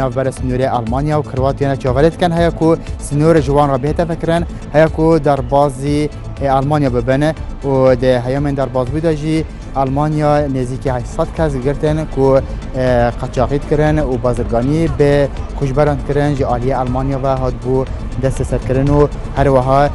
نافبر سنوری آلمانیا و کرواتیا چاولت کن هیا کو سنور جوان را بهتا فکرن هیا کو در بازی آلمانیا ببنه و ده هیا من در باز بوده جی آلمانیا نزدیکی 800 کس گرتن کو قاچاقیت کردن و بازرگانی به کشبران کردن جی عالی آلمانیا و هاد بو دست سر کردن و هر وها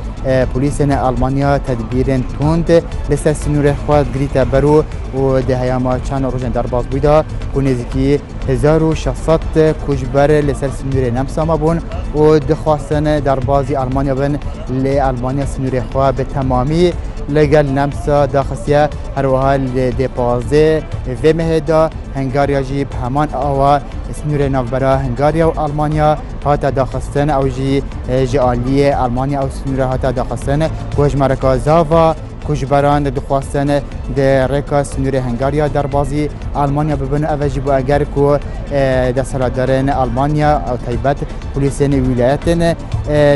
پلیس آلمانیا تدبیر تند لسه سنور خود گریت برو و ده هیا ما چند روزن در باز بوده کو نزدیکی 1600 کشبر لسه سنور نمسا بون و دخواستن در بازی آلمانیا بن ل آلمانیا سنور خود به تمامی لگل نمسا داخسیه هر وها لدپازه و مهدا هنگاریا جی همان آوا سنور نافبرا هنگاریا و آلمانیا هاتا داخستن او جی جالیه آلمانیا او سنور هاتا داخستن گوش مرکا زاوا کجبران دخواستن در رکا سنور هنگاریا در بازی آلمانیا ببن اوجی بو اگر کو دستهلاتداران آلمانیا او تایبت پلیسین ولایتن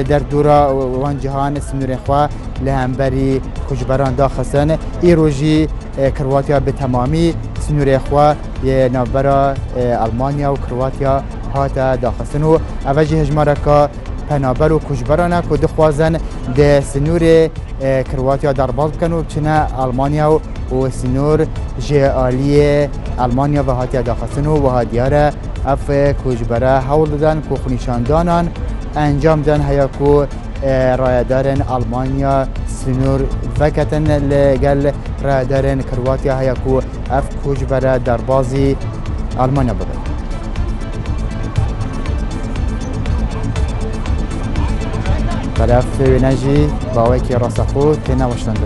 در دورا وان جهان سنور خوا لهمبری کجبران داخستن ایروجی کرواتیا به تمامی سنور خوا نافبرا آلمانیا و کرواتیا هاتا داخستن و اوجی هجمارکا پنابر و کجبرانه که دخوازن ده سنور کرواتیا در باز بکن و چنه آلمانیا و سنور جالی آلمانیا و هاتیا داخستن و هادیاره اف کجبره حول دادن که خونیشاندانان انجام دن هیا که رایدارن آلمانیا سنور وکتن لگل رایدارن کرواتیا هیا که اف کجبره در بازی آلمانیا بده طرف نجی باوی که راسخو تینا وشتنده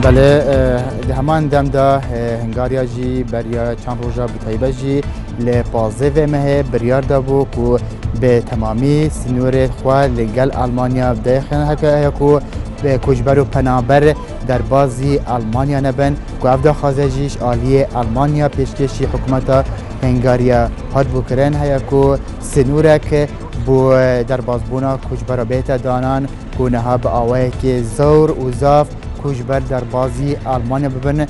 بله همان دم دا هنگاریا جی بریا چند روزا بطایبه جی لپازه و مه بریار دا بو که به تمامی سنور خواه لگل آلمانیا بدایخن هکا هکو به کجبر و پنابر در بازی آلمانیا نبن که افدا خازجیش عالی آلمانیا پیشکشی حکومت هنگاریا هاد بکرن هیا که سنورک بو در بازبونا کجبر بیت دانان که نها به آوه که زور و زاف کجبر در بازی آلمانیا ببن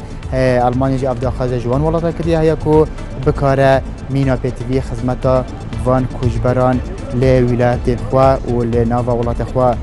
آلمانیا جی افدا خازج وان ولاتا کردی هیا که بکاره مینا پیتوی خدمتا وان کجبران لولایت خواه و لناوا ولات خواه